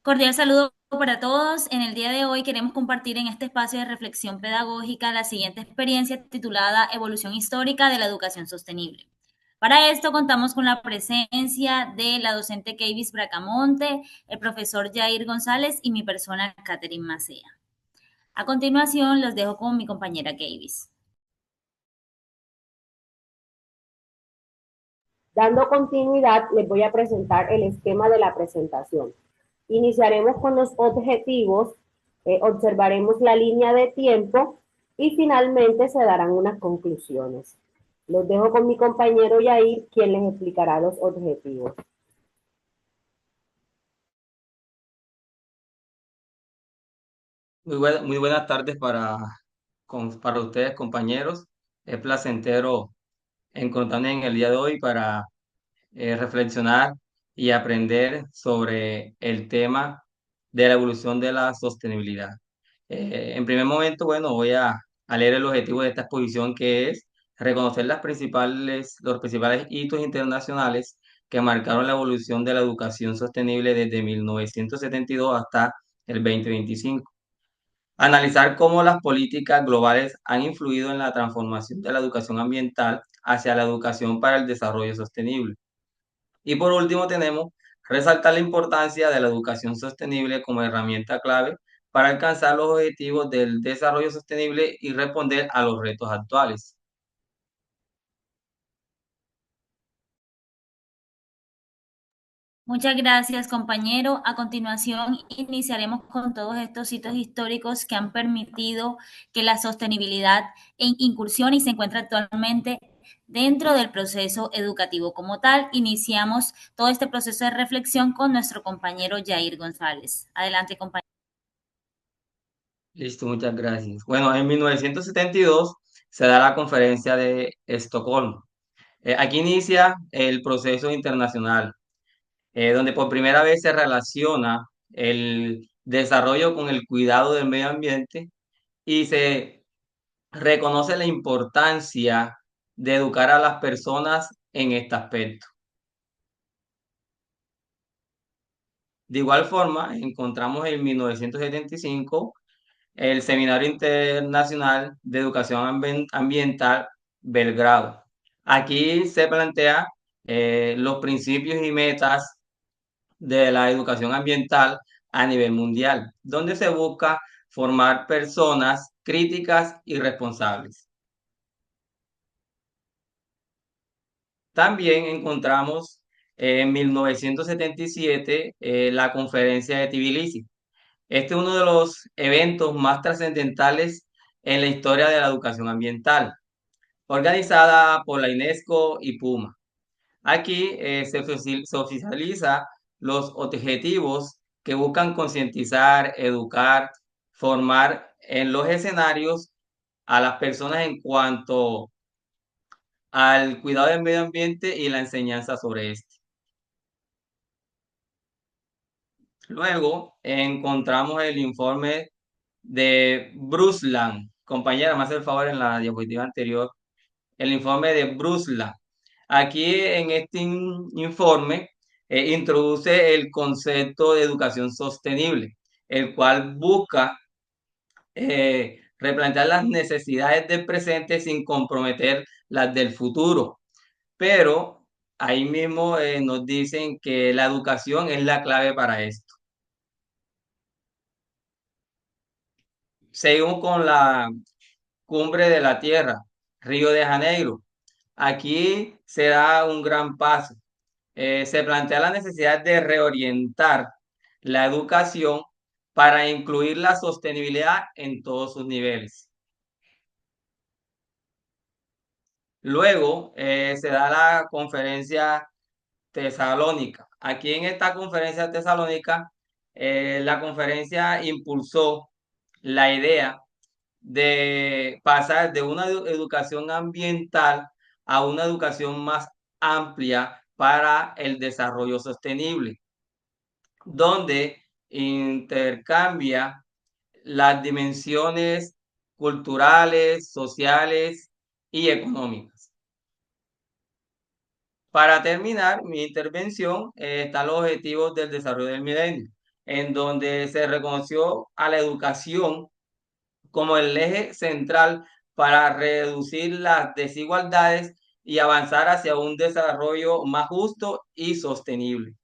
Cordial saludo para todos. En el día de hoy queremos compartir en este espacio de reflexión pedagógica la siguiente experiencia titulada Evolución histórica de la educación sostenible. Para esto contamos con la presencia de la docente Keivis Bracamonte, el profesor Jair González y mi persona Catherine Macea. A continuación los dejo con mi compañera Keivis. Dando continuidad, les voy a presentar el esquema de la presentación. Iniciaremos con los objetivos, observaremos la línea de tiempo y finalmente se darán unas conclusiones. Los dejo con mi compañero Yair, quien les explicará los objetivos. Muy buenas tardes para ustedes, compañeros. Es placentero encontrarnos en el día de hoy para reflexionar y aprender sobre el tema de la evolución de la sostenibilidad. En primer momento, bueno, voy a leer el objetivo de esta exposición, que es reconocer los principales hitos internacionales que marcaron la evolución de la educación sostenible desde 1972 hasta el 2025. Analizar cómo las políticas globales han influido en la transformación de la educación ambiental hacia la educación para el desarrollo sostenible. Y por último, tenemos resaltar la importancia de la educación sostenible como herramienta clave para alcanzar los objetivos del desarrollo sostenible y responder a los retos actuales. Muchas gracias, compañero. A continuación, iniciaremos con todos estos hitos históricos que han permitido que la sostenibilidad incursione y se encuentra actualmente dentro del proceso educativo como tal. Iniciamos todo este proceso de reflexión con nuestro compañero Jair González. Adelante, compañero. Listo, muchas gracias. Bueno, en 1972 se da la conferencia de Estocolmo. Aquí inicia el proceso internacional donde por primera vez se relaciona el desarrollo con el cuidado del medio ambiente y se reconoce la importancia de educar a las personas en este aspecto. De igual forma, encontramos en 1975 el Seminario Internacional de Educación Ambiental Belgrado. Aquí se plantea los principios y metas de la educación ambiental a nivel mundial, donde se busca formar personas críticas y responsables. También encontramos en 1977 la conferencia de Tbilisi. Este es uno de los eventos más trascendentales en la historia de la educación ambiental, organizada por la UNESCO y Puma. Aquí se oficializa los objetivos que buscan concientizar, educar, formar en los escenarios a las personas en cuanto al cuidado del medio ambiente y la enseñanza sobre este. Luego encontramos el informe de Brundtland. Compañera, me hace el favor en la diapositiva anterior. El informe de Brundtland. Aquí en este informe introduce el concepto de educación sostenible, el cual busca replantear las necesidades del presente sin comprometer las del futuro. Pero ahí mismo nos dicen que la educación es la clave para esto. Seguimos con la cumbre de la Tierra, Río de Janeiro. Aquí se da un gran paso. Se plantea la necesidad de reorientar la educación para incluir la sostenibilidad en todos sus niveles. Luego se da la conferencia tesalónica. Aquí en esta conferencia tesalónica, la conferencia impulsó la idea de pasar de una educación ambiental a una educación más amplia para el desarrollo sostenible, donde intercambia las dimensiones culturales, sociales y económicas. Para terminar mi intervención, están los objetivos del desarrollo del milenio. en donde se reconoció a la educación como el eje central para reducir las desigualdades y avanzar hacia un desarrollo más justo y sostenible.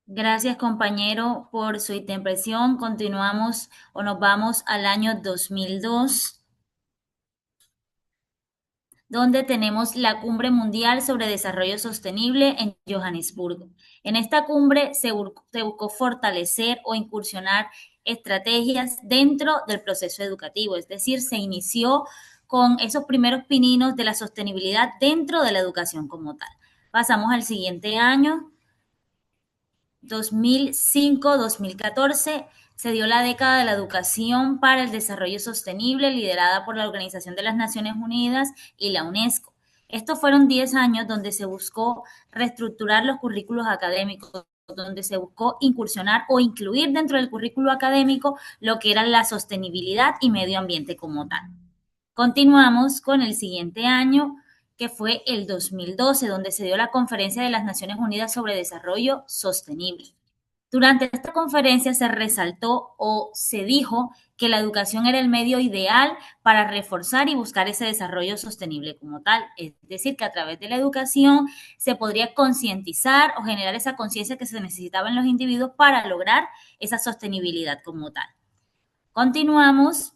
Gracias, compañero, por su intervención. Continuamos o nos vamos al año 2002, donde tenemos la Cumbre Mundial sobre Desarrollo Sostenible en Johannesburgo. En esta cumbre se buscó fortalecer o incursionar estrategias dentro del proceso educativo, es decir, se inició con esos primeros pininos de la sostenibilidad dentro de la educación como tal. Pasamos al siguiente año, 2005-2014, se dio la década de la educación para el desarrollo sostenible, liderada por la Organización de las Naciones Unidas y la UNESCO. Estos fueron 10 años donde se buscó reestructurar los currículos académicos, donde se buscó incursionar o incluir dentro del currículo académico lo que era la sostenibilidad y medio ambiente como tal. Continuamos con el siguiente año, que fue el 2012, donde se dio la Conferencia de las Naciones Unidas sobre Desarrollo Sostenible. Durante esta conferencia se resaltó o se dijo que la educación era el medio ideal para reforzar y buscar ese desarrollo sostenible como tal. Es decir, que a través de la educación se podría concientizar o generar esa conciencia que se necesitaba en los individuos para lograr esa sostenibilidad como tal. Continuamos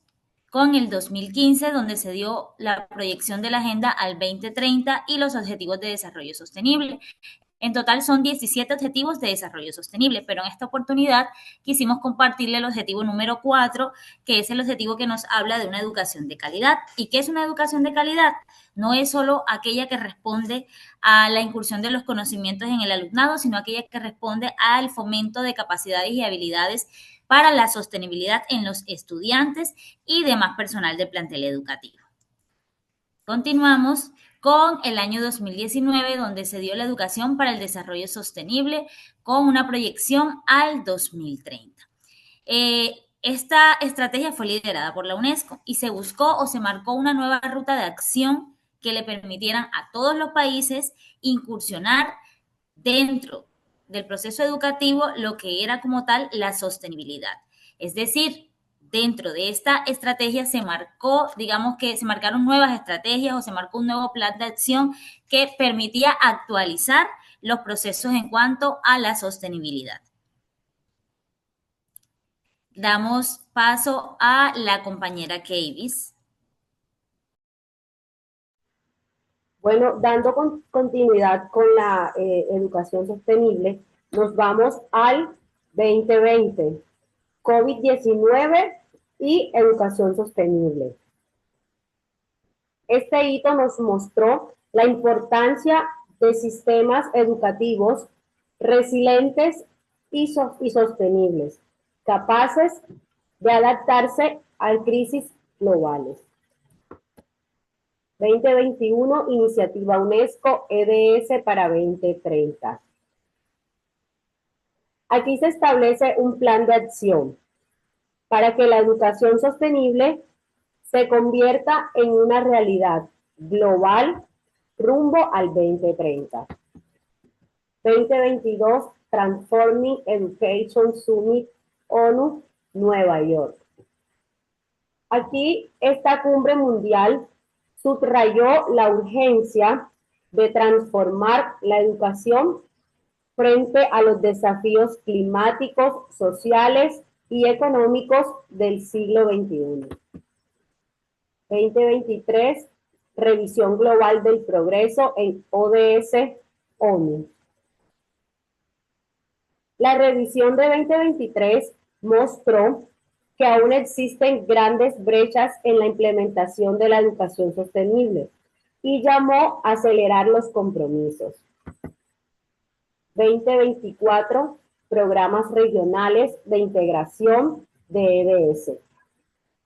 con el 2015, donde se dio la proyección de la Agenda al 2030 y los Objetivos de Desarrollo Sostenible. En total son 17 objetivos de desarrollo sostenible, pero en esta oportunidad quisimos compartirle el objetivo número 4, que es el objetivo que nos habla de una educación de calidad. ¿Y qué es una educación de calidad? No es solo aquella que responde a la incursión de los conocimientos en el alumnado, sino aquella que responde al fomento de capacidades y habilidades para la sostenibilidad en los estudiantes y demás personal del plantel educativo. Continuamos con el año 2019, donde se dio la educación para el desarrollo sostenible con una proyección al 2030. Esta estrategia fue liderada por la UNESCO y se buscó o se marcó una nueva ruta de acción que le permitieran a todos los países incursionar dentro del proceso educativo lo que era como tal la sostenibilidad. Es decir, dentro de esta estrategia se marcó, digamos que se marcaron nuevas estrategias o se marcó un nuevo plan de acción que permitía actualizar los procesos en cuanto a la sostenibilidad. Damos paso a la compañera Kavis. Bueno, dando continuidad con la educación sostenible, nos vamos al 2020, COVID-19 y educación sostenible. Este hito nos mostró la importancia de sistemas educativos resilientes y sostenibles, capaces de adaptarse a crisis globales. 2021, Iniciativa UNESCO EDS para 2030. Aquí se establece un plan de acción para que la educación sostenible se convierta en una realidad global rumbo al 2030. 2022, Transforming Education Summit, ONU, Nueva York. Aquí esta cumbre mundial subrayó la urgencia de transformar la educación frente a los desafíos climáticos, sociales y económicos del siglo XXI. 2023, revisión global del progreso en ODS ONU. La revisión de 2023 mostró que aún existen grandes brechas en la implementación de la educación sostenible y llamó a acelerar los compromisos. 2024, programas regionales de integración de EDS.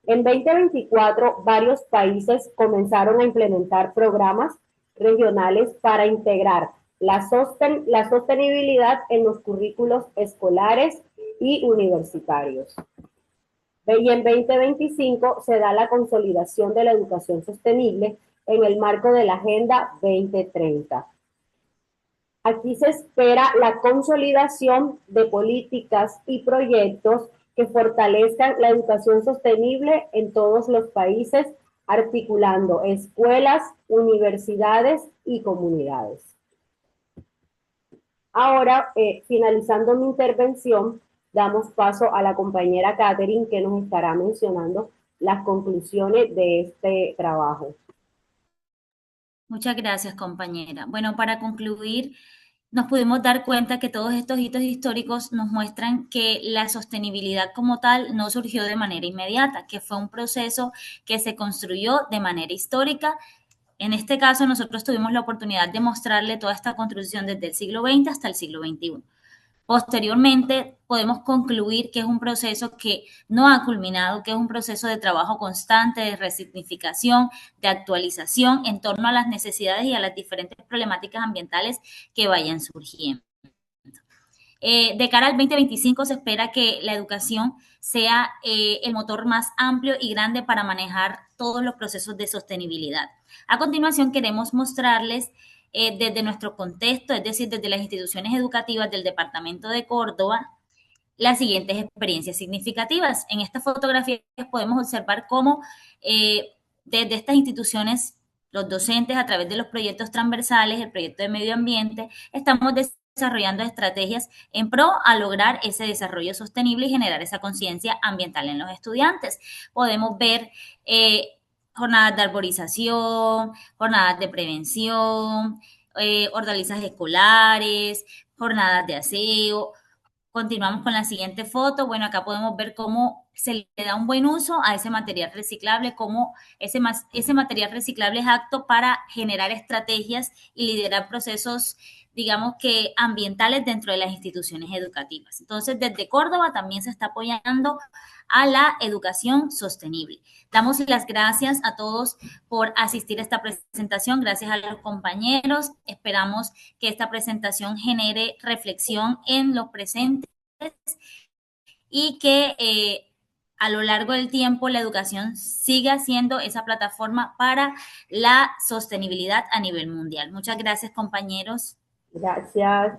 En 2024, varios países comenzaron a implementar programas regionales para integrar la sostenibilidad en los currículos escolares y universitarios. Y en 2025 se da la consolidación de la educación sostenible en el marco de la Agenda 2030. Aquí se espera la consolidación de políticas y proyectos que fortalezcan la educación sostenible en todos los países, articulando escuelas, universidades y comunidades. Ahora, finalizando mi intervención, damos paso a la compañera Catherine, que nos estará mencionando las conclusiones de este trabajo. Muchas gracias, compañera. Bueno, para concluir, nos pudimos dar cuenta que todos estos hitos históricos nos muestran que la sostenibilidad como tal no surgió de manera inmediata, que fue un proceso que se construyó de manera histórica. En este caso, nosotros tuvimos la oportunidad de mostrarle toda esta construcción desde el siglo XX hasta el siglo XXI. Posteriormente, podemos concluir que es un proceso que no ha culminado, que es un proceso de trabajo constante, de resignificación, de actualización en torno a las necesidades y a las diferentes problemáticas ambientales que vayan surgiendo. De cara al 2025 se espera que la educación sea el motor más amplio y grande para manejar todos los procesos de sostenibilidad. A continuación queremos mostrarles desde nuestro contexto, es decir, desde las instituciones educativas del departamento de Córdoba, las siguientes experiencias significativas. En estas fotografías podemos observar cómo desde estas instituciones los docentes a través de los proyectos transversales, el proyecto de medio ambiente, estamos desarrollando estrategias en pro a lograr ese desarrollo sostenible y generar esa conciencia ambiental en los estudiantes. Podemos ver jornadas de arborización, jornadas de prevención, hortalizas escolares, jornadas de aseo. Continuamos con la siguiente foto. Bueno, acá podemos ver cómo se le da un buen uso a ese material reciclable, cómo ese material reciclable es apto para generar estrategias y liderar procesos, digamos que ambientales dentro de las instituciones educativas. Entonces, desde Córdoba también se está apoyando a la educación sostenible. Damos las gracias a todos por asistir a esta presentación, gracias a los compañeros. Esperamos que esta presentación genere reflexión en los presentes y que a lo largo del tiempo la educación siga siendo esa plataforma para la sostenibilidad a nivel mundial. Muchas gracias, compañeros. Gracias.